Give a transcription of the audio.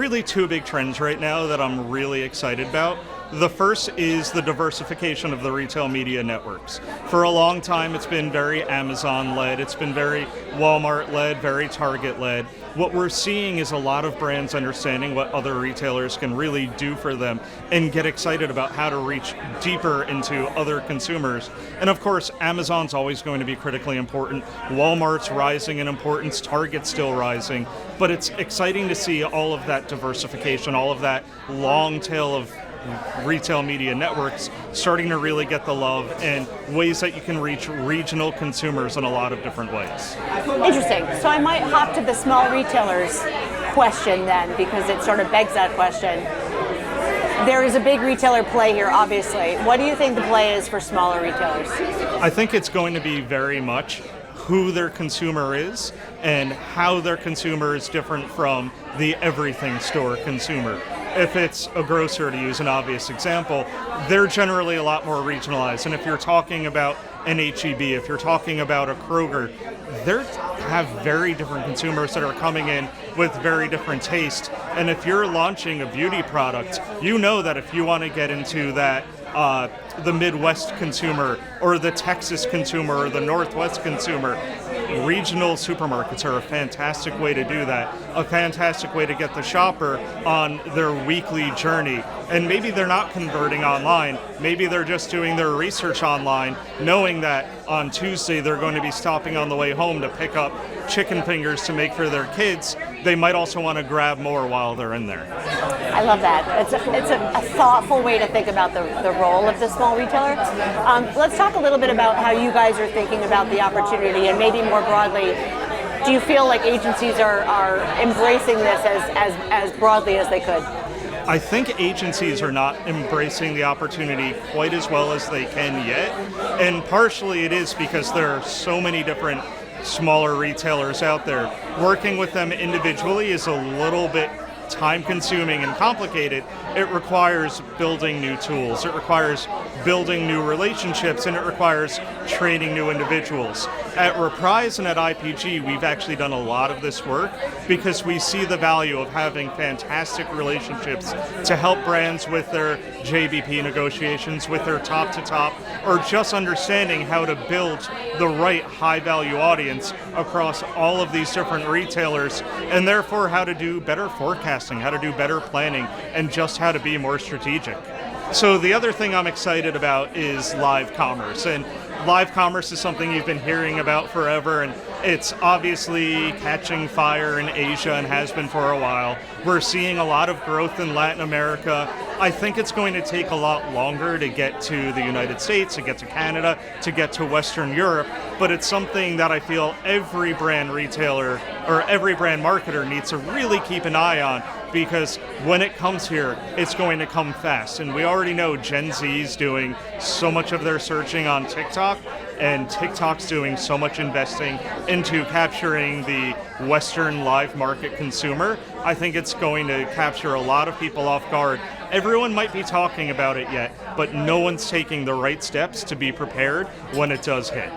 really two big trends right now that I'm really excited about. The first is the diversification of the retail media networks. For a long time, it's been very Amazon-led, it's been very Walmart-led, very Target-led. What we're seeing is a lot of brands understanding what other retailers can really do for them and get excited about how to reach deeper into other consumers. And of course, Amazon's always going to be critically important. Walmart's rising in importance, Target's still rising. But it's exciting to see all of that diversification, all of that long tail of retail media networks starting to really get the love and ways that you can reach regional consumers in a lot of different ways. Interesting. So I might hop to the small retailers question then, because it sort of begs that question. There is a big retailer play here, obviously. What do you think the play is for smaller retailers? I think it's going to be very much who their consumer is and how their consumer is different from the everything store consumer. If it's a grocer, to use an obvious example, they're generally a lot more regionalized. And if you're talking about an H-E-B, if you're talking about a Kroger, they have very different consumers that are coming in with very different taste. And if you're launching a beauty product, you know that if you want to get into that the Midwest consumer or the Texas consumer or the Northwest consumer, regional supermarkets are a fantastic way to do that, a fantastic way to get the shopper on their weekly journey. And maybe they're not converting online, maybe they're just doing their research online, knowing that on Tuesday they're going to be stopping on the way home to pick up chicken fingers to make for their kids. They might also want to grab more while they're in there. I love that. It's a thoughtful way to think about the role of the small retailer. Let's talk a little bit about how you guys are thinking about the opportunity, and maybe more broadly, do you feel like agencies are embracing this as broadly as they could? I think agencies are not embracing the opportunity quite as well as they can yet, and partially it is because there are so many different smaller retailers out there. Working with them individually is a little bit time-consuming and complicated. It requires building new tools, it requires building new relationships, and it requires training new individuals. At Reprise and at IPG, we've actually done a lot of this work because we see the value of having fantastic relationships to help brands with their JBP negotiations, with their top-to-top, or just understanding how to build the right high-value audience across all of these different retailers, and therefore how to do better forecasting, how to do better planning, and just how to be more strategic. So the other thing I'm excited about is live commerce. And live commerce is something you've been hearing about forever, and it's obviously catching fire in Asia and has been for a while. We're seeing a lot of growth in Latin America. I think it's going to take a lot longer to get to the United States, to get to Canada, to get to Western Europe, but it's something that I feel every brand retailer or every brand marketer needs to really keep an eye on, because when it comes here, it's going to come fast. And we already know Gen Z is doing so much of their searching on TikTok, and TikTok's doing so much investing into capturing the Western live market consumer. I think it's going to capture a lot of people off guard. Everyone might be talking about it yet, but no one's taking the right steps to be prepared when it does hit.